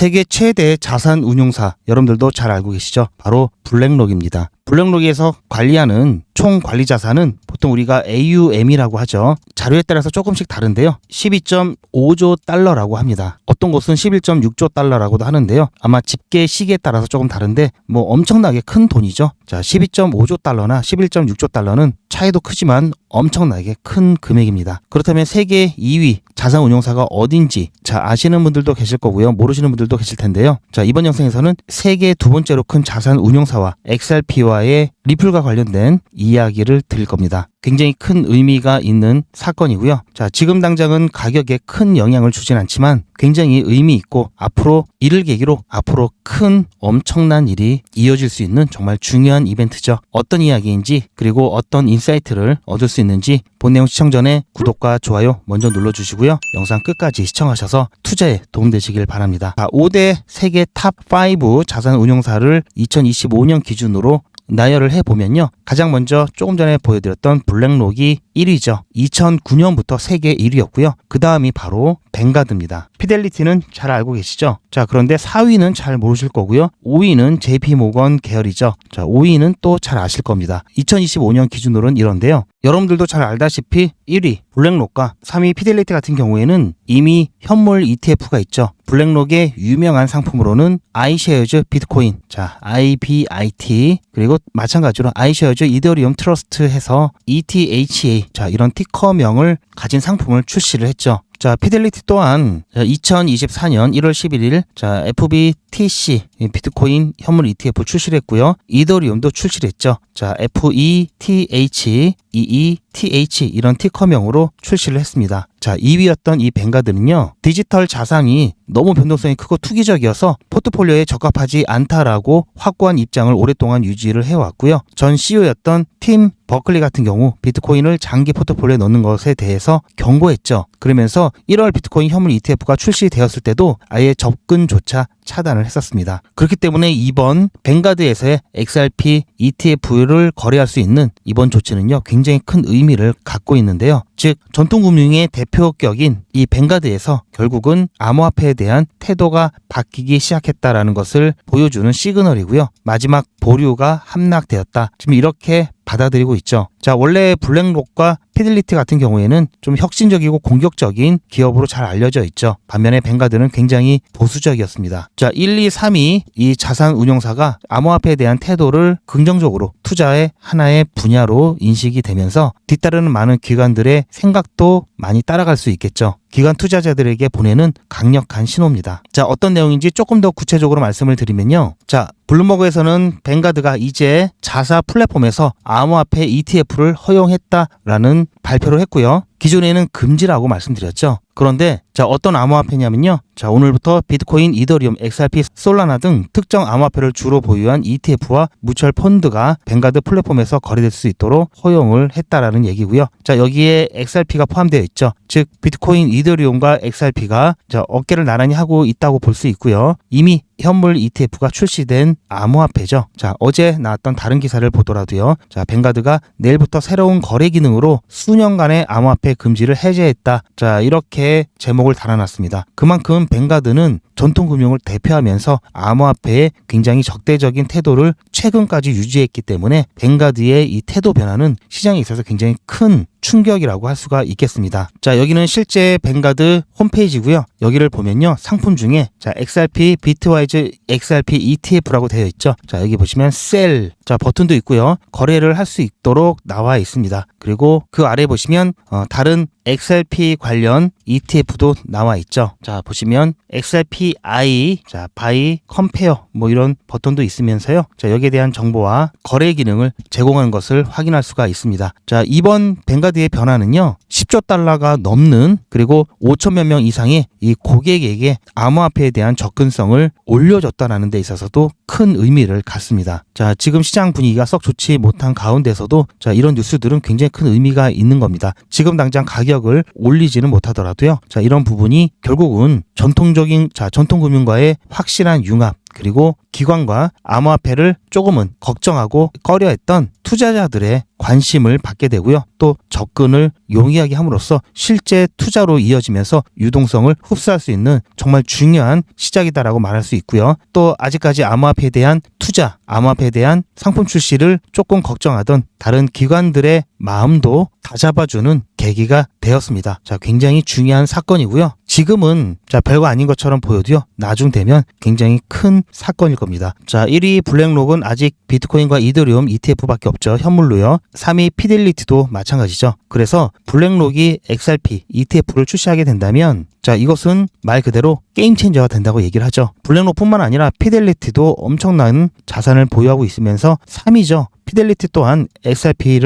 세계 최대 자산 운용사 여러분들도 잘 알고 계시죠? 바로 블랙록입니다. 블랙록에서 관리하는 총 관리 자산은 보통 우리가 AUM이라고 하죠. 자료에 따라서 조금씩 다른데요. 12.5조 달러라고 합니다. 어떤 곳은 11.6조 달러라고도 하는데요. 아마 집계 시기에 따라서 조금 다른데 뭐 엄청나게 큰 돈이죠. 자, 12.5조 달러나 11.6조 달러는 차이도 크지만 엄청나게 큰 금액입니다. 그렇다면 세계 2위 자산 운용사가 어딘지 아시는 분들도 계실 거고요. 모르시는 분들도 계실 텐데요. 자, 이번 영상에서는 세계 두 번째로 큰 자산 운용사와 XRP와의 리플과 관련된 이야기를 드릴 겁니다. 굉장히 큰 의미가 있는 사건이고요. 자, 지금 당장은 가격에 큰 영향을 주진 않지만 굉장히 의미 있고 앞으로 이를 계기로 앞으로 큰 엄청난 일이 이어질 수 있는 정말 중요한 이벤트죠. 어떤 이야기인지 그리고 어떤 인사이트를 얻을 수 있는지 본 내용 시청 전에 구독과 좋아요 먼저 눌러주시고요. 영상 끝까지 시청하셔서 투자에 도움되시길 바랍니다. 자, 5대 세계 탑5 자산 운용사를 2025년 기준으로 나열을 해보면요. 가장 먼저 조금 전에 보여드렸던 블랙록이 1위죠. 2009년부터 세계 1위였고요. 그 다음이 바로 뱅가드입니다. 피델리티는 잘 알고 계시죠? 자, 그런데 4위는 잘 모르실 거고요. 5위는 JP모건 계열이죠. 자, 5위는 또 잘 아실 겁니다. 2025년 기준으로는 이런데요. 여러분들도 잘 알다시피 1위 블랙록과 3위 피델리티 같은 경우에는 이미 현물 ETF가 있죠. 블랙록의 유명한 상품으로는 아이쉐어즈 비트코인, 자 IBIT, 그리고 마찬가지로 아이쉐어즈 이더리움 트러스트 해서 ETHA, 자 이런 티커명을 가진 상품을 출시를 했죠. 자, 피델리티 또한 2024년 1월 11일 자 FBTC 비트코인 현물 ETF 출시를 했고요. 이더리움도 출시를 했죠. 자, FETH, EETH 이런 티커명으로 출시를 했습니다. 자, 2위였던 이 뱅가드는요. 디지털 자산이 너무 변동성이 크고 투기적이어서 포트폴리오에 적합하지 않다라고 확고한 입장을 오랫동안 유지를 해왔고요. 전 CEO였던 팀 버클리 같은 경우 비트코인을 장기 포트폴리오에 넣는 것에 대해서 경고했죠. 그러면서 1월 비트코인 현물 ETF가 출시되었을 때도 아예 접근조차 차단을 했었습니다. 그렇기 때문에 이번 뱅가드에서의 XRP ETF를 거래할 수 있는 이번 조치는요, 굉장히 큰 의미를 갖고 있는데요. 즉 전통금융의 대표격인 이 뱅가드에서 결국은 암호화폐에 대한 태도가 바뀌기 시작했다라는 것을 보여주는 시그널이고요. 마지막 보류가 함락되었다. 지금 이렇게 받아들이고 있죠. 자, 원래 블랙록과 피델리티 같은 경우에는 좀 혁신적이고 공격적인 기업으로 잘 알려져 있죠. 반면에 뱅가드는 굉장히 보수적이었습니다. 자, 1, 2, 3위 이 자산 운용사가 암호화폐에 대한 태도를 긍정적으로 투자의 하나의 분야로 인식이 되면서 뒤따르는 많은 기관들의 생각도 많이 따라갈 수 있겠죠. 기관 투자자들에게 보내는 강력한 신호입니다. 자, 어떤 내용인지 조금 더 구체적으로 말씀을 드리면요. 자, 블룸버그에서는 뱅가드가 이제 자사 플랫폼에서 암호화폐 ETF를 허용했다라는 발표를 했고요. 기존에는 금지라고 말씀드렸죠. 그런데 자, 어떤 암호화폐냐면요. 자, 오늘부터 비트코인, 이더리움, XRP, 솔라나 등 특정 암호화폐를 주로 보유한 ETF와 뮤추얼 펀드가 뱅가드 플랫폼에서 거래될 수 있도록 허용을 했다라는 얘기고요. 자, 여기에 XRP가 포함되어 있죠. 즉 비트코인, 이더리움과 XRP가 자, 어깨를 나란히 하고 있다고 볼 수 있고요. 이미 현물 ETF가 출시된 암호화폐죠. 자, 어제 나왔던 다른 기사를 보더라도요. 자, 뱅가드가 내일부터 새로운 거래 기능으로 수년간의 암호화폐 금지를 해제했다. 자, 이렇게 제목을 달아놨습니다. 그만큼 뱅가드는 전통금융을 대표하면서 암호화폐에 굉장히 적대적인 태도를 최근까지 유지했기 때문에 뱅가드의 이 태도 변화는 시장에 있어서 굉장히 큰 충격이라고 할 수가 있겠습니다. 자, 여기는 실제 뱅가드 홈페이지고요. 여기를 보면요. 상품 중에 자, XRP 비트와이즈 XRP ETF라고 되어 있죠. 자, 여기 보시면 셀 자, 버튼도 있고요. 거래를 할 수 있도록 나와 있습니다. 그리고 그 아래 보시면 다른 XRP 관련 ETF도 나와 있죠. 자, 보시면 XRPI, 자, buy, compare 뭐 이런 버튼도 있으면서요. 자, 여기에 대한 정보와 거래 기능을 제공한 것을 확인할 수가 있습니다. 자, 이번 뱅가드의 변화는요. 10조 달러가 넘는 그리고 5천만 명 이상의 이 고객에게 암호화폐에 대한 접근성을 올려줬다라는 데 있어서도 큰 의미를 갖습니다. 자, 지금 시장 분위기가 썩 좋지 못한 가운데서도 자, 이런 뉴스들은 굉장히 큰 의미가 있는 겁니다. 지금 당장 가격을 올리지는 못하더라도요. 자, 이런 부분이 결국은 전통금융과의 확실한 융합, 그리고 기관과 암호화폐를 조금은 걱정하고 꺼려했던 투자자들의 관심을 받게 되고요. 또 접근을 용이하게 함으로써 실제 투자로 이어지면서 유동성을 흡수할 수 있는 정말 중요한 시작이다라고 말할 수 있고요. 또 아직까지 암호화폐에 대한 투자, 암호화폐에 대한 상품 출시를 조금 걱정하던 다른 기관들의 마음도 다잡아주는 계기가 되었습니다. 자, 굉장히 중요한 사건이고요. 지금은 별거 아닌 것처럼 보여도요. 나중 되면 굉장히 큰 사건일 겁니다. 자, 1위 블랙록은 아직 비트코인과 이더리움 ETF밖에 없죠. 현물로요. 3위 피델리티도 마찬가지죠. 그래서 블랙록이 XRP ETF를 출시하게 된다면 이것은 말 그대로 게임 체인저가 된다고 얘기를 하죠. 블랙록뿐만 아니라 피델리티도 엄청난 자산을 보유하고 있으면서 3위죠. 피델리티 또한 XRP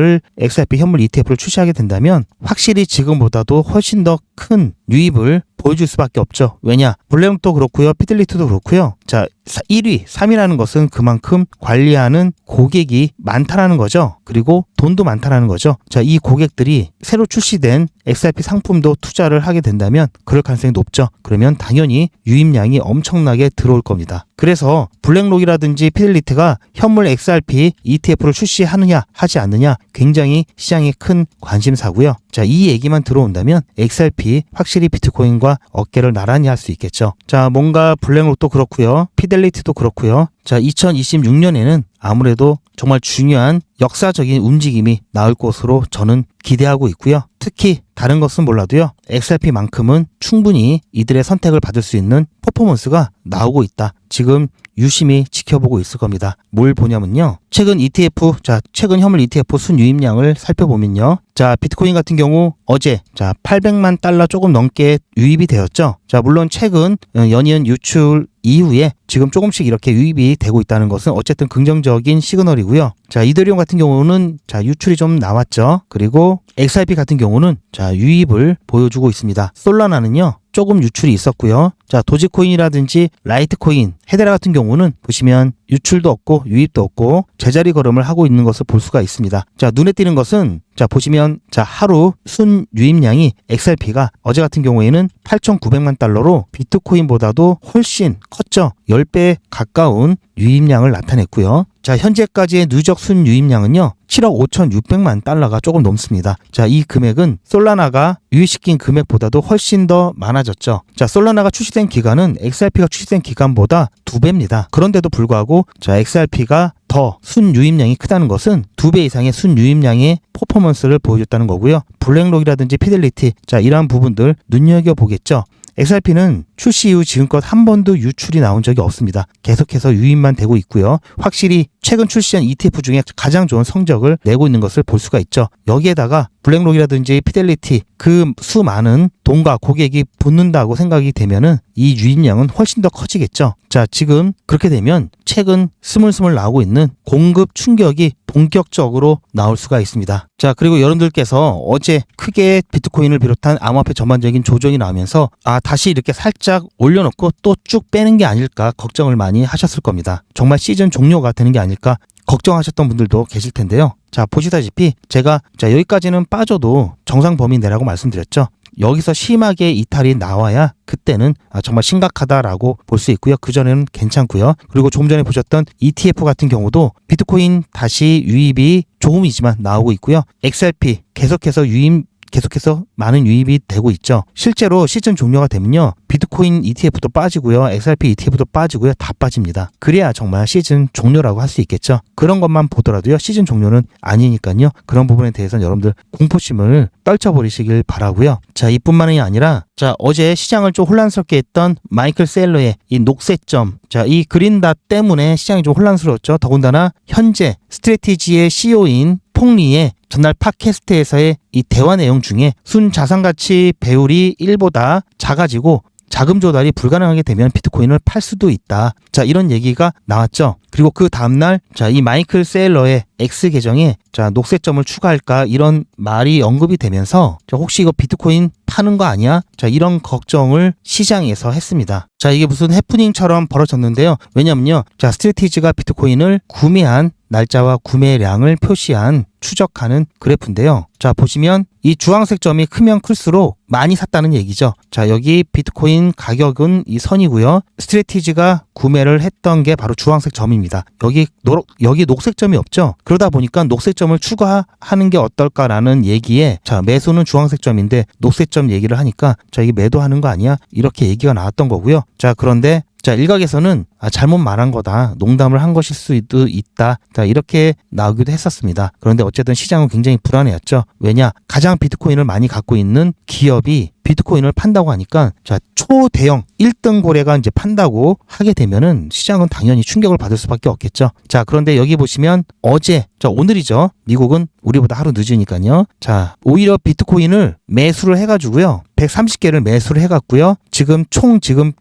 현물 ETF를 출시하게 된다면 확실히 지금보다도 훨씬 더 큰 유입을 보여줄 수밖에 없죠. 왜냐? 블랙록도 그렇고요. 피델리티도 그렇고요. 자, 1위, 3위라는 것은 그만큼 관리하는 고객이 많다라는 거죠. 그리고 돈도 많다라는 거죠. 자, 이 고객들이 새로 출시된 XRP 상품도 투자를 하게 된다면 그럴 가능성이 높죠. 그러면 당연히 유입량이 엄청나게 들어올 겁니다. 그래서 블랙록이라든지 피델리티가 현물 XRP ETF를 출시하느냐 하지 않느냐 굉장히 시장에 큰 관심사고요. 자, 이 얘기만 들어온다면 XRP 확실히 비트코인과 어깨를 나란히 할 수 있겠죠. 자, 뭔가 블랙록도 그렇고요. 피델리티도 그렇고요. 자, 2026년에는 아무래도 정말 중요한 역사적인 움직임이 나올 것으로 저는 기대하고 있고요. 특히 다른 것은 몰라도요. XRP만큼은 충분히 이들의 선택을 받을 수 있는 퍼포먼스가 나오고 있다. 지금 유심히 지켜보고 있을 겁니다. 뭘 보냐면요. 최근 현물 ETF 순유입량을 살펴보면요. 자, 비트코인 같은 경우 어제 800만 달러 조금 넘게 유입이 되었죠. 자, 물론 최근 연이은 유출 이후에 지금 조금씩 이렇게 유입이 되고 있다는 것은 어쨌든 긍정적인 시그널이고요. 자, 이더리움 같은 경우는 유출이 좀 나왔죠. 그리고 XRP 같은 경우는 유입을 보여주고 있습니다. 솔라나는요. 조금 유출이 있었고요. 자, 도지코인이라든지 라이트코인, 헤데라 같은 경우는 보시면 유출도 없고 유입도 없고 제자리 걸음을 하고 있는 것을 볼 수가 있습니다. 자, 눈에 띄는 것은 보시면 하루 순 유입량이 XRP가 어제 같은 경우에는 8,900만 달러로 비트코인보다도 훨씬 컸죠. 10배 가까운 유입량을 나타냈고요. 자, 현재까지의 누적 순 유입량은요. 7억 5,600만 달러가 조금 넘습니다. 자, 이 금액은 솔라나가 유입시킨 금액보다도 훨씬 더 많아졌죠. 자, 솔라나가 출시된 기간은 XRP가 출시된 기간보다 2배입니다. 그런데도 불구하고 XRP가 더 순유입량이 크다는 것은 2배 이상의 순유입량의 퍼포먼스를 보여줬다는 거고요. 블랙록이라든지 피델리티, 이러한 부분들 눈여겨보겠죠. XRP는 출시 이후 지금껏 한 번도 유출이 나온 적이 없습니다. 계속해서 유입만 되고 있고요. 확실히 최근 출시한 ETF 중에 가장 좋은 성적을 내고 있는 것을 볼 수가 있죠. 여기에다가 블랙록이라든지 피델리티 그 수많은 돈과 고객이 붙는다고 생각이 되면은 이 유입량은 훨씬 더 커지겠죠. 자, 지금 그렇게 되면 최근 스물스물 나오고 있는 공급 충격이 본격적으로 나올 수가 있습니다. 자, 그리고 여러분들께서 어제 크게 비트코인을 비롯한 암호화폐 전반적인 조정이 나오면서 다시 이렇게 살짝 올려놓고 또 쭉 빼는 게 아닐까 걱정을 많이 하셨을 겁니다. 정말 시즌 종료가 되는 게 아닐까 걱정하셨던 분들도 계실 텐데요. 자, 보시다시피 제가 여기까지는 빠져도 정상 범위 내라고 말씀드렸죠. 여기서 심하게 이탈이 나와야 그때는 정말 심각하다라고 볼 수 있고요. 그전에는 괜찮고요. 그리고 조금 전에 보셨던 ETF 같은 경우도 비트코인 다시 유입이 조금이지만 나오고 있고요. XRP 계속해서 많은 유입이 되고 있죠. 실제로 시즌 종료가 되면요. 비트코인 ETF도 빠지고요. XRP ETF도 빠지고요. 다 빠집니다. 그래야 정말 시즌 종료라고 할 수 있겠죠. 그런 것만 보더라도요. 시즌 종료는 아니니까요. 그런 부분에 대해서는 여러분들 공포심을 떨쳐버리시길 바라고요. 자, 이뿐만이 아니라 어제 시장을 좀 혼란스럽게 했던 마이클 셀러의 이 녹색점, 이 그린닷 때문에 시장이 좀 혼란스러웠죠. 더군다나 현재 스트래티지의 CEO인 퐁리의 전날 팟캐스트에서의 이 대화 내용 중에 순 자산가치 배율이 1보다 작아지고 자금 조달이 불가능하게 되면 비트코인을 팔 수도 있다. 자, 이런 얘기가 나왔죠. 그리고 그 다음날 이 마이클 셀러의 X 계정에 녹색점을 추가할까 이런 말이 언급이 되면서 혹시 이거 비트코인 파는 거 아니야? 이런 걱정을 시장에서 했습니다. 자, 이게 무슨 해프닝처럼 벌어졌는데요. 왜냐면요. 스트래티지가 비트코인을 구매한 날짜와 구매량을 표시한 추적하는 그래프인데요. 자, 보시면 이 주황색 점이 크면 클수록 많이 샀다는 얘기죠. 자, 여기 비트코인 가격은 이 선이고요. 스트레티지가 구매를 했던 게 바로 주황색 점입니다. 여기 녹색 점이 없죠. 그러다 보니까 녹색 점을 추가하는 게 어떨까라는 얘기에, 자, 매수는 주황색 점인데 녹색 점 얘기를 하니까, 자, 이게 매도하는 거 아니야? 이렇게 얘기가 나왔던 거고요. 자, 그런데 자, 일각에서는 잘못 말한 거다, 농담을 한 것일 수도 있다, 자, 이렇게 나오기도 했었습니다. 그런데 어쨌든 시장은 굉장히 불안해였죠. 왜냐, 가장 비트코인을 많이 갖고 있는 기업이 비트코인을 판다고 하니까, 자, 초대형 1등 고래가 이제 판다고 하게 되면은 시장은 당연히 충격을 받을 수밖에 없겠죠. 자, 그런데 여기 보시면 오늘이죠. 미국은 우리보다 하루 늦으니까요. 자, 오히려 비트코인을 매수를 해가지고요. 130개를 매수를 해갔고요. 지금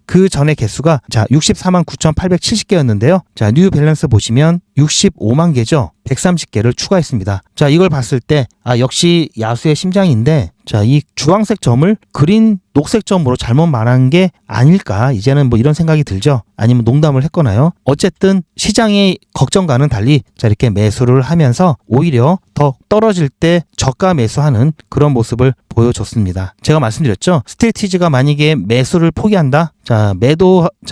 그 전에 개수가, 자, 64만 9,870개였는데요. 자, 뉴 밸런스 보시면 65만 개죠. 130개를 추가했습니다. 자, 이걸 봤을 때, 역시 야수의 심장인데, 자, 이 주황색 점을 그린 녹색 점으로 잘못 말한 게 아닐까, 이제는 뭐 이런 생각이 들죠. 아니면 농담을 했거나요. 어쨌든 시장의 걱정과는 달리, 자, 이렇게 매수를 하면서 오히려 더 떨어질 때 저가 매수하는 그런 모습을 보여줬습니다. 제가 말씀드렸죠. 스트레티지가 만약에 매수를 포기한다,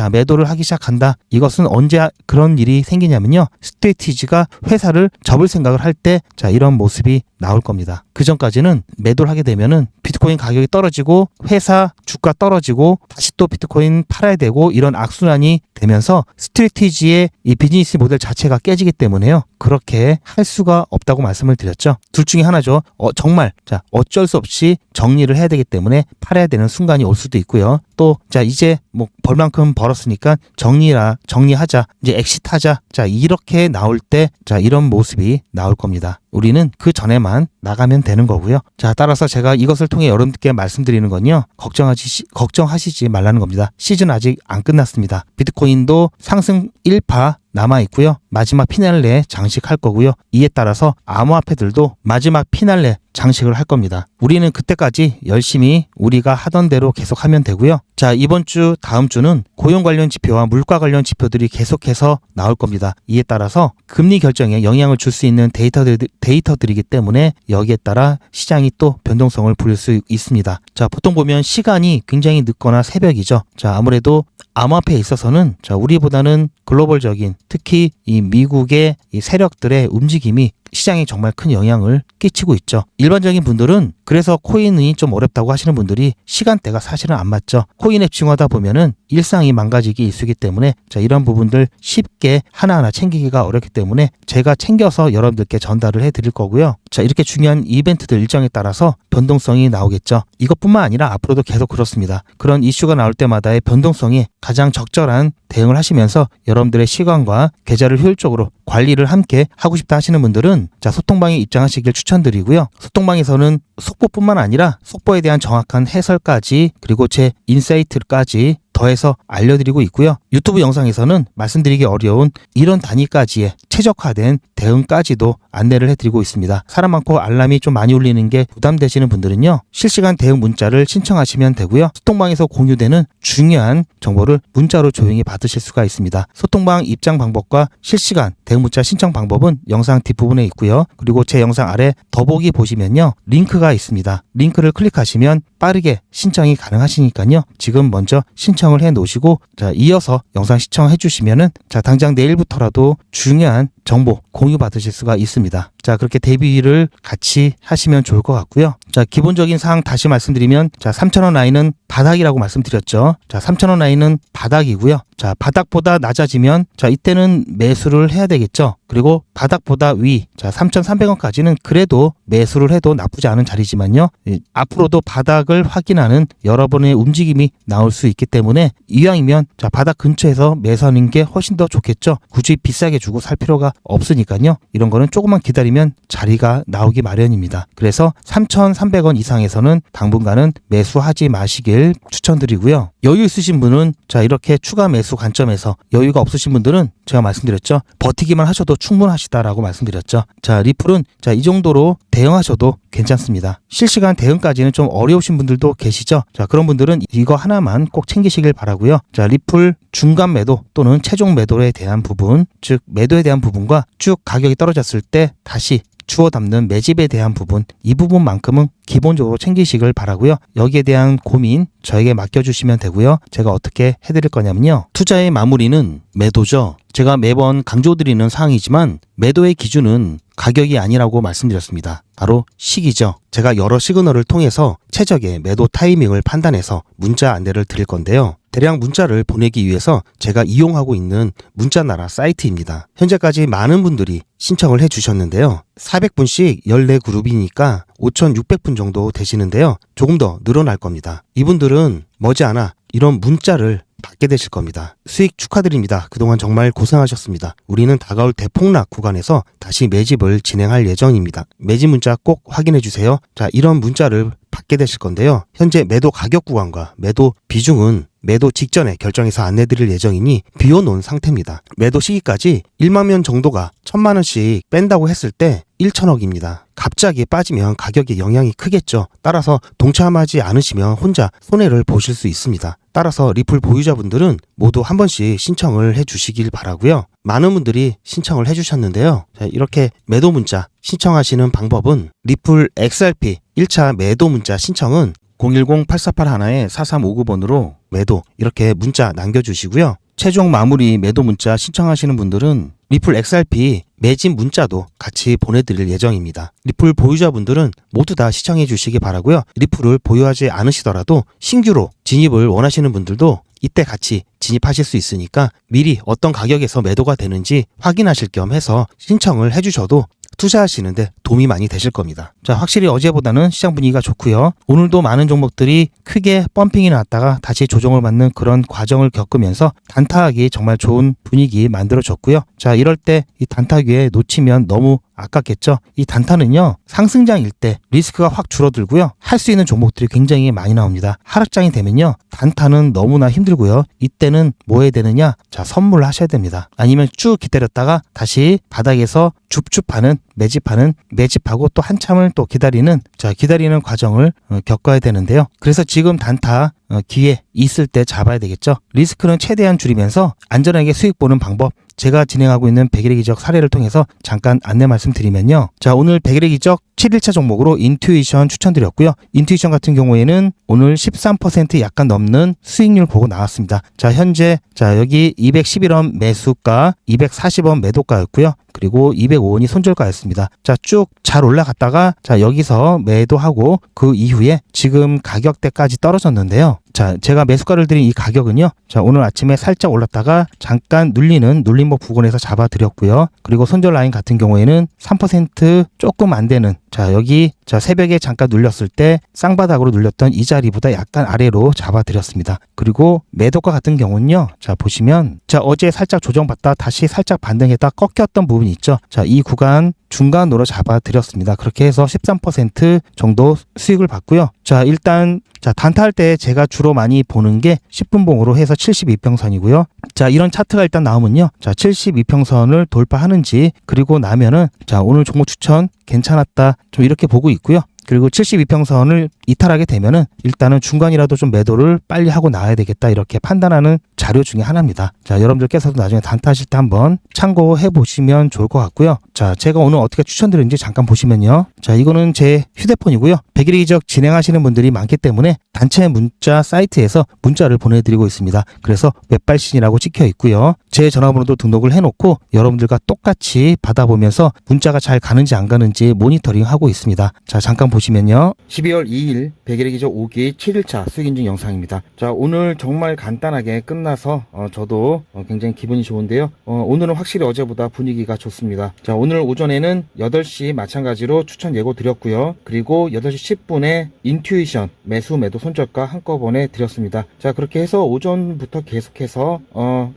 매도를 하기 시작한다. 이것은 언제 그런 일이 생기냐면요. 스트레티지가 회사를 접을 생각을 할 때, 자, 이런 모습이 나올 겁니다. 그 전까지는 매도를 하게 되면은 비트코인 가격이 떨어지고 회사 주가 떨어지고 다시 또 비트코인 팔아야 되고, 이런 악순환이 되면서 스트레티지의 이 비즈니스 모델 자체가 깨지기 때문에요. 그렇게 할 수가 없다고 말씀을 드렸죠. 둘 중에 하나죠. 정말, 자, 어쩔 수 없이 정리를 해야 되기 때문에 팔아야 되는 순간이 올 수도 있고요. 또, 자, 이제 뭐 벌만큼 벌었으니까 정리하자, 이제 엑시트하자, 자, 이렇게 나올 때, 자, 이런 모습이 나올 겁니다. 우리는 그 전에만 나가면 되는 거고요. 자, 따라서 제가 이것을 통해 여러분들께 말씀드리는 건요, 걱정하시지 말라는 겁니다. 시즌 아직 안 끝났습니다. 비트코인도 상승 1파 남아있고요. 마지막 피날레 장식할 거고요. 이에 따라서 암호화폐들도 마지막 피날레 장식을 할 겁니다. 우리는 그때까지 열심히 우리가 하던 대로 계속 하면 되고요. 자, 이번 주, 다음 주는 고용 관련 지표와 물가 관련 지표들이 계속해서 나올 겁니다. 이에 따라서 금리 결정에 영향을 줄 수 있는 데이터들이기 때문에 여기에 따라 시장이 또 변동성을 부릴 수 있습니다. 자, 보통 보면 시간이 굉장히 늦거나 새벽이죠. 자, 아무래도 암호화폐에 있어서는, 자, 우리보다는 글로벌적인, 특히 이 미국의 이 세력들의 움직임이 시장에 정말 큰 영향을 끼치고 있죠. 일반적인 분들은, 그래서 코인이 좀 어렵다고 하시는 분들이 시간대가 사실은 안 맞죠. 코인에 집중하다 보면은 일상이 망가지기 일쑤기 때문에, 자, 이런 부분들 쉽게 하나하나 챙기기가 어렵기 때문에 제가 챙겨서 여러분들께 전달을 해드릴 거고요. 자, 이렇게 중요한 이벤트들 일정에 따라서 변동성이 나오겠죠. 이것뿐만 아니라 앞으로도 계속 그렇습니다. 그런 이슈가 나올 때마다의 변동성이 가장 적절한 대응을 하시면서 여러분들의 시간과 계좌를 효율적으로 관리를 함께 하고 싶다 하시는 분들은, 자, 소통방에 입장하시길 추천드리고요. 소통방에서는 속보뿐만 아니라 속보에 대한 정확한 해설까지, 그리고 제 인사이트까지 더해서 알려드리고 있고요. 유튜브 영상에서는 말씀드리기 어려운 이런 단위까지의 최적화된 대응까지도 안내를 해드리고 있습니다. 사람 많고 알람이 좀 많이 울리는 게 부담되시는 분들은요, 실시간 대응 문자를 신청하시면 되고요. 소통방에서 공유되는 중요한 정보를 문자로 조용히 받으실 수가 있습니다. 소통방 입장 방법과 실시간 대응 문자 신청 방법은 영상 뒷부분에 있고요. 그리고 제 영상 아래 더보기 보시면요, 링크가 있습니다. 링크를 클릭하시면 빠르게 신청이 가능하시니까요. 지금 먼저 신청을 해 놓으시고, 자, 이어서 영상 시청해 주시면은, 자, 당장 내일부터라도 중요한 정보 공유 받으실 수가 있습니다. 자, 그렇게 대비를 같이 하시면 좋을 것 같고요. 자, 기본적인 사항 다시 말씀드리면, 자, 3,000원 라인은 바닥이라고 말씀드렸죠. 자, 3,000원 라인은 바닥이고요. 자, 바닥보다 낮아지면, 자, 이때는 매수를 해야 되겠죠. 그리고 바닥보다 위, 자, 3,300원까지는 그래도 매수를 해도 나쁘지 않은 자리지만요, 앞으로도 바닥을 확인하는 여러분의 움직임이 나올 수 있기 때문에 이왕이면, 자, 바닥 근처에서 매수하는 게 훨씬 더 좋겠죠. 굳이 비싸게 주고 살 필요가 없으니까요. 이런 거는 조금만 기다리면 자리가 나오기 마련입니다. 그래서 3,300원 이상에서는 당분간은 매수하지 마시길 추천드리고요. 여유 있으신 분은, 자, 이렇게 추가 매수 관점에서, 여유가 없으신 분들은 제가 말씀드렸죠. 버티기만 하셔도 충분하시다라고 말씀드렸죠. 자, 리플은, 자, 이 정도로 대응하셔도 괜찮습니다. 실시간 대응까지는 좀 어려우신 분들도 계시죠. 자, 그런 분들은 이거 하나만 꼭 챙기시길 바라고요. 자, 리플 중간 매도 또는 최종 매도에 대한 부분, 즉 매도에 대한 부분과 쭉 가격이 떨어졌을 때 다시 주워 담는 매집에 대한 부분, 이 부분만큼은 기본적으로 챙기시길 바라고요. 여기에 대한 고민 저에게 맡겨주시면 되고요. 제가 어떻게 해드릴 거냐면요. 투자의 마무리는 매도죠. 제가 매번 강조드리는 사항이지만 매도의 기준은 가격이 아니라고 말씀드렸습니다. 바로 시기죠. 제가 여러 시그널을 통해서 최적의 매도 타이밍을 판단해서 문자 안내를 드릴 건데요. 대량 문자를 보내기 위해서 제가 이용하고 있는 문자나라 사이트입니다. 현재까지 많은 분들이 신청을 해주셨는데요. 400분씩 14그룹이니까 5,600분 정도 되시는데요. 조금 더 늘어날 겁니다. 이분들은 머지않아 이런 문자를 받게 되실 겁니다. 수익 축하드립니다. 그동안 정말 고생하셨습니다. 우리는 다가올 대폭락 구간에서 다시 매집을 진행할 예정입니다. 매집 문자 꼭 확인해 주세요. 자, 이런 문자를 받게 되실 건데요. 현재 매도 가격 구간과 매도 비중은 매도 직전에 결정해서 안내드릴 예정이니 비워놓은 상태입니다. 매도 시기까지 1만 명 정도가 1,000만 원씩 뺀다고 했을 때 1천억입니다. 갑자기 빠지면 가격에 영향이 크겠죠. 따라서 동참하지 않으시면 혼자 손해를 보실 수 있습니다. 따라서 리플 보유자분들은 모두 한 번씩 신청을 해주시길 바라고요. 많은 분들이 신청을 해주셨는데요. 자, 이렇게 매도 문자 신청하시는 방법은 리플 XRP 1차 매도 문자 신청은 010-8481-4359번으로 매도 이렇게 문자 남겨주시고요. 최종 마무리 매도 문자 신청하시는 분들은 리플 XRP 매집 문자도 같이 보내드릴 예정입니다. 리플 보유자분들은 모두 다 시청해 주시기 바라고요. 리플을 보유하지 않으시더라도 신규로 진입을 원하시는 분들도 이때 같이 진입하실 수 있으니까 미리 어떤 가격에서 매도가 되는지 확인하실 겸 해서 신청을 해주셔도 투자하시는데 도움이 많이 되실 겁니다. 자, 확실히 어제보다는 시장 분위기가 좋고요. 오늘도 많은 종목들이 크게 펌핑이 났다가 다시 조정을 받는 그런 과정을 겪으면서 단타하기 정말 좋은 분위기 만들어졌고요. 자, 이럴 때 이 단타 기회 놓치면 너무 아깝겠죠. 이 단타는요, 상승장일 때 리스크가 확 줄어들고요. 할 수 있는 종목들이 굉장히 많이 나옵니다. 하락장이 되면요, 단타는 너무나 힘들고요. 이때는 뭐 해야 되느냐? 자, 선물을 하셔야 됩니다. 아니면 쭉 기다렸다가 다시 바닥에서 줍줍하는 매집하는 매집하고 또 한참을 또 기다리는 기다리는 과정을 겪어야 되는데요. 그래서 지금 단타 기회 있을 때 잡아야 되겠죠. 리스크는 최대한 줄이면서 안전하게 수익 보는 방법, 제가 진행하고 있는 백일의 기적 사례를 통해서 잠깐 안내 말씀드리면요. 자, 오늘 백일의 기적 7일차 종목으로 인투이션 추천드렸고요. 인투이션 같은 경우에는 오늘 13% 약간 넘는 수익률 보고 나왔습니다. 자, 현재 여기 211원 매수가, 240원 매도가였고요. 그리고 205원이 손절가였습니다. 자, 쭉 잘 올라갔다가 여기서 매도하고 그 이후에 지금 가격대까지 떨어졌는데요. 자, 제가 매수가를 드린 이 가격은요. 자, 오늘 아침에 살짝 올랐다가 잠깐 눌리는 눌림목 부근에서 잡아드렸고요. 그리고 손절 라인 같은 경우에는 3% 조금 안 되는 여기 새벽에 잠깐 눌렸을 때 쌍바닥으로 눌렸던 이 자리보다 약간 아래로 잡아드렸습니다. 그리고 매도가 같은 경우는요. 자, 보시면 어제 살짝 조정받다 다시 살짝 반등했다 꺾였던 부분이 있죠. 자, 이 구간 중간으로 잡아드렸습니다. 그렇게 해서 13% 정도 수익을 받고요. 자, 일단 단타할 때 제가 주로 많이 보는 게 10분봉으로 해서 72평선이고요. 자, 이런 차트가 일단 나오면요. 72평선을 돌파하는지, 그리고 나면은 오늘 종목 추천 괜찮았다 좀 이렇게 보고 있고요. 그리고 72평선을 이탈하게 되면은 일단은 중간이라도 좀 매도를 빨리 하고 나와야 되겠다 이렇게 판단하는 자료 중에 하나입니다. 자, 여러분들께서도 나중에 단타하실 때 한번 참고해 보시면 좋을 것 같고요. 자, 제가 오늘 어떻게 추천드렸는지 잠깐 보시면요. 자, 이거는 제 휴대폰이고요. 백일의 기적 진행하시는 분들이 많기 때문에 단체 문자 사이트에서 문자를 보내드리고 있습니다. 그래서 웹발신이라고 찍혀 있고요. 제 전화번호도 등록을 해놓고 여러분들과 똑같이 받아보면서 문자가 잘 가는지 안 가는지 모니터링하고 있습니다. 자, 잠깐 보시면요. 12월 2일 백일의 기적 5기 7일차 수익인증 영상입니다. 자, 오늘 정말 간단하게 끝나서 저도 굉장히 기분이 좋은데요. 오늘은 확실히 어제보다 분위기가 좋습니다. 자, 오늘 오전에는 8시 마찬가지로 추천 예고 드렸고요. 그리고 8시 10분에 인투이션 매수 매도 손절가 한꺼번에 드렸습니다. 자, 그렇게 해서 오전부터 계속해서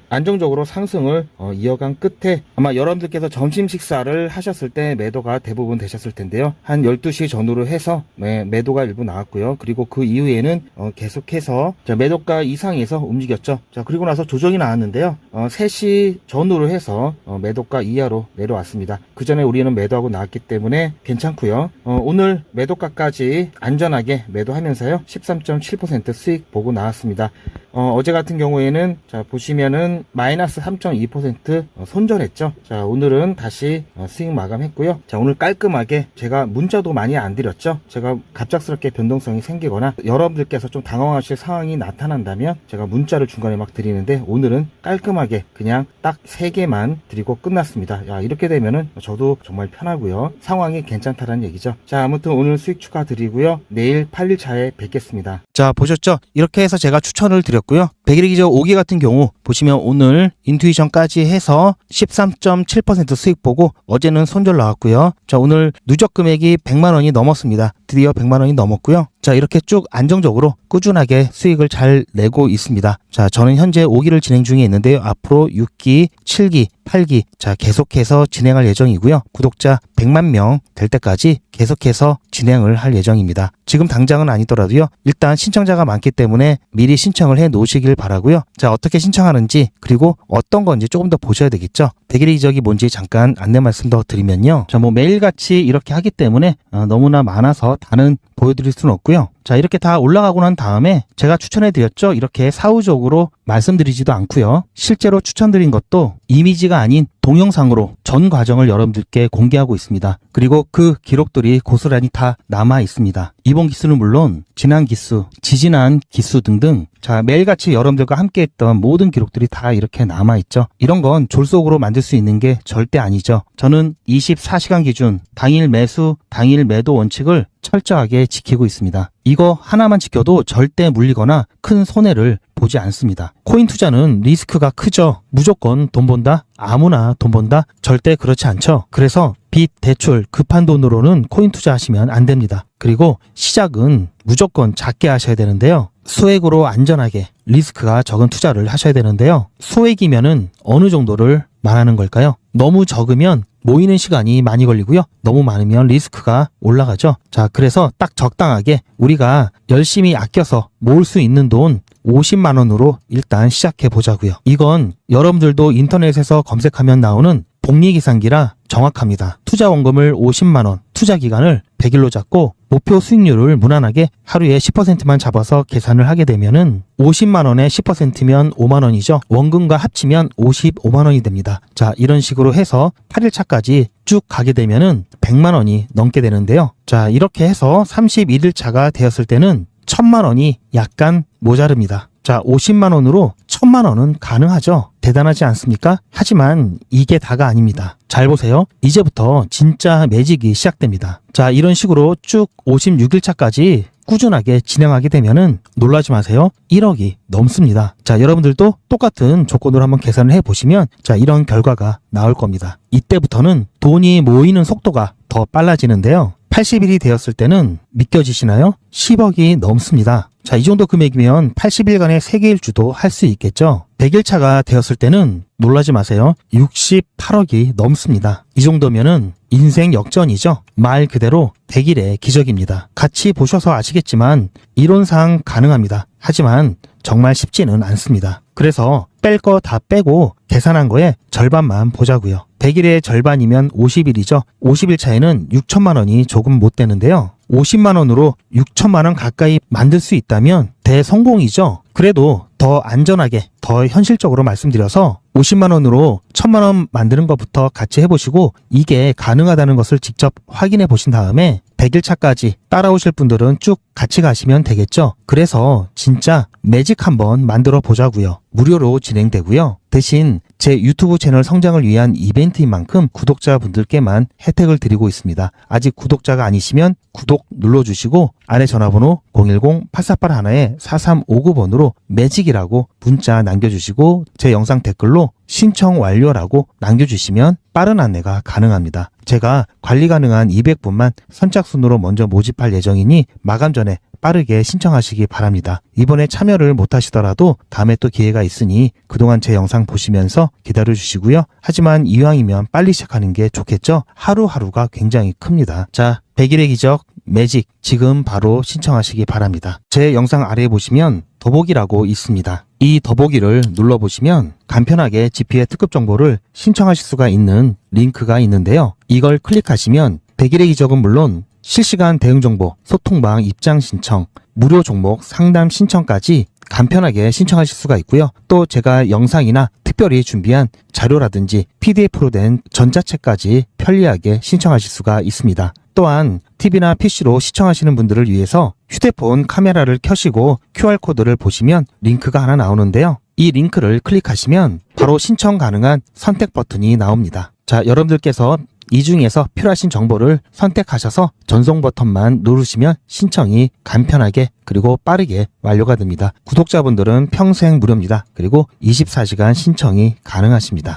안정적으로 상승을 이어간 끝에 아마 여러분들께서 점심 식사를 하셨을 때 매도가 대부분 되셨을 텐데요. 한 12시 전후로 해서 매도가 일부 나왔고요. 그리고 그 이후에는 계속해서 매도가 이상에서 움직였죠. 자, 그리고 나서 조정이 나왔는데요. 3시 전후로 해서 매도가 이하로 내려왔습니다. 그 전에 우리는 매도하고 나왔기 때문에 괜찮고요. 오늘 매도가까지 안전하게 매도하면서요. 13.7% 수익 보고 나왔습니다. 어제 같은 경우에는 자 보시면은 마이너스 3.2% 손절했죠. 자 오늘은 다시 수익 마감했고요. 자 오늘 깔끔하게 제가 문자도 많이 안 드렸죠. 제가 갑작스럽게 변동성이 생기거나 여러분들께서 좀 당황하실 상황이 나타난다면 제가 문자를 중간에 막 드리는데 오늘은 깔끔하게 그냥 딱 3개만 드리고 끝났습니다. 야 이렇게 되면은 저도 정말 편하고요. 상황이 괜찮다라는 얘기죠. 자 아무튼 오늘 수익 축하드리고요. 내일 8일차에 뵙겠습니다. 자 보셨죠? 이렇게 해서 제가 추천을 드렸고요. 100일의 기적 5기 같은 경우 보시면 오늘 인투이션까지 해서 13.7% 수익 보고 어제는 손절 나왔고요. 자 오늘 누적 금액이 100만원이 넘었습니다. 드디어 100만원이 넘었고요. 자 이렇게 쭉 안정적으로 꾸준하게 수익을 잘 내고 있습니다. 자 저는 현재 5기를 진행 중에 있는데요. 앞으로 6기, 7기, 8기 자 계속해서 진행할 예정이고요. 구독자 100만 명 될 때까지 계속해서 진행을 할 예정입니다. 지금 당장은 아니더라도요. 일단 신청자가 많기 때문에 미리 신청을 해 놓으시길 바라고요. 자 어떻게 신청하는지 그리고 어떤 건지 조금 더 보셔야 되겠죠. 100일의 기적이 뭔지 잠깐 안내 말씀 더 드리면요. 자 뭐 매일같이 이렇게 하기 때문에 너무나 많아서 다는 보여드릴 수는 없고요. 자 이렇게 다 올라가고 난 다음에 제가 추천해 드렸죠. 이렇게 사후적으로 말씀드리지도 않고요. 실제로 추천드린 것도 이미지가 아닌 동영상으로 전 과정을 여러분들께 공개하고 있습니다. 그리고 그 기록들이 고스란히 다 남아 있습니다. 이번 기수는 물론 지난 기수, 지지난 기수 등등 자 매일같이 여러분들과 함께 했던 모든 기록들이 다 이렇게 남아 있죠. 이런 건 졸속으로 만들 수 있는 게 절대 아니죠. 저는 24시간 기준 당일 매수, 당일 매도 원칙을 철저하게 지키고 있습니다. 이거 하나만 지켜도 절대 물리거나 큰 손해를 보지 않습니다. 코인 투자는 리스크가 크죠. 무조건 돈 번다? 아무나 돈 번다? 절대 그렇지 않죠. 그래서 빚, 대출, 급한 돈으로는 코인 투자하시면 안 됩니다. 그리고 시작은 무조건 작게 하셔야 되는데요. 소액으로 안전하게 리스크가 적은 투자를 하셔야 되는데요. 소액이면은 어느 정도를 말하는 걸까요? 너무 적으면 모이는 시간이 많이 걸리고요. 너무 많으면 리스크가 올라가죠. 자, 그래서 딱 적당하게 우리가 열심히 아껴서 모을 수 있는 돈 50만 원으로 일단 시작해 보자고요. 이건 여러분들도 인터넷에서 검색하면 나오는 복리계산기라 정확합니다. 투자 원금을 50만 원, 투자 기간을 100일로 잡고 목표 수익률을 무난하게 하루에 10%만 잡아서 계산을 하게 되면은 50만 원에 10%면 5만 원이죠. 원금과 합치면 55만 원이 됩니다. 자, 이런 식으로 해서 8일 차까지 쭉 가게 되면은 100만 원이 넘게 되는데요. 자, 이렇게 해서 31일 차가 되었을 때는 1000만 원이 약간 모자릅니다. 자, 50만 원으로 1000만 원은 가능하죠. 대단하지 않습니까? 하지만 이게 다가 아닙니다. 잘 보세요. 이제부터 진짜 매직이 시작됩니다. 자, 이런 식으로 쭉 56일 차까지 꾸준하게 진행하게 되면은 놀라지 마세요. 1억이 넘습니다. 자, 여러분들도 똑같은 조건으로 한번 계산을 해보시면 자, 이런 결과가 나올 겁니다. 이때부터는 돈이 모이는 속도가 더 빨라지는데요. 80일이 되었을 때는 믿겨지시나요? 10억이 넘습니다. 자, 이 정도 금액이면 80일간의 세계일주도 할 수 있겠죠. 100일 차가 되었을 때는 놀라지 마세요. 68억이 넘습니다. 이 정도면은 인생 역전이죠. 말 그대로 100일의 기적입니다. 같이 보셔서 아시겠지만 이론상 가능합니다. 하지만 정말 쉽지는 않습니다. 그래서 뺄 거 다 빼고 계산한 거에 절반만 보자고요. 100일의 절반이면 50일이죠. 50일 차에는 6천만 원이 조금 못 되는데요. 50만 원으로 6천만 원 가까이 만들 수 있다면 대성공이죠. 그래도 더 안전하게, 더 현실적으로 말씀드려서 50만 원으로 1000만 원 만드는 것부터 같이 해보시고 이게 가능하다는 것을 직접 확인해 보신 다음에 100일 차까지 따라오실 분들은 쭉 같이 가시면 되겠죠. 그래서 진짜 매직 한번 만들어 보자고요. 무료로 진행되고요. 대신 제 유튜브 채널 성장을 위한 이벤트인 만큼 구독자분들께만 혜택을 드리고 있습니다. 아직 구독자가 아니시면 구독 눌러주시고 아래 전화번호 010-8481-4359번으로 매직이라고 문자 남겨주시고 제 영상 댓글로 신청 완료라고 남겨주시면 빠른 안내가 가능합니다. 제가 관리 가능한 200분만 선착순으로 먼저 모집할 예정이니 마감 전에 빠르게 신청하시기 바랍니다. 이번에 참여를 못하시더라도 다음에 또 기회가 있으니 그동안 제 영상 보시면서 기다려주시고요. 하지만 이왕이면 빨리 시작하는 게 좋겠죠? 하루하루가 굉장히 큽니다. 자, 100일의 기적 매직 지금 바로 신청하시기 바랍니다. 제 영상 아래에 보시면 더보기라고 있습니다. 이 더보기를 눌러보시면 간편하게 GP의 특급 정보를 신청하실 수가 있는 링크가 있는데요. 이걸 클릭하시면 100일의 기적은 물론 실시간 대응 정보, 소통방 입장 신청, 무료 종목 상담 신청까지 간편하게 신청하실 수가 있고요. 또 제가 영상이나 특별히 준비한 자료라든지 PDF로 된 전자책까지 편리하게 신청하실 수가 있습니다. 또한 TV나 PC로 시청하시는 분들을 위해서 휴대폰 카메라를 켜시고 QR코드를 보시면 링크가 하나 나오는데요. 이 링크를 클릭하시면 바로 신청 가능한 선택 버튼이 나옵니다. 자, 여러분들께서 이 중에서 필요하신 정보를 선택하셔서 전송 버튼만 누르시면 신청이 간편하게 그리고 빠르게 완료가 됩니다. 구독자분들은 평생 무료입니다. 그리고 24시간 신청이 가능하십니다.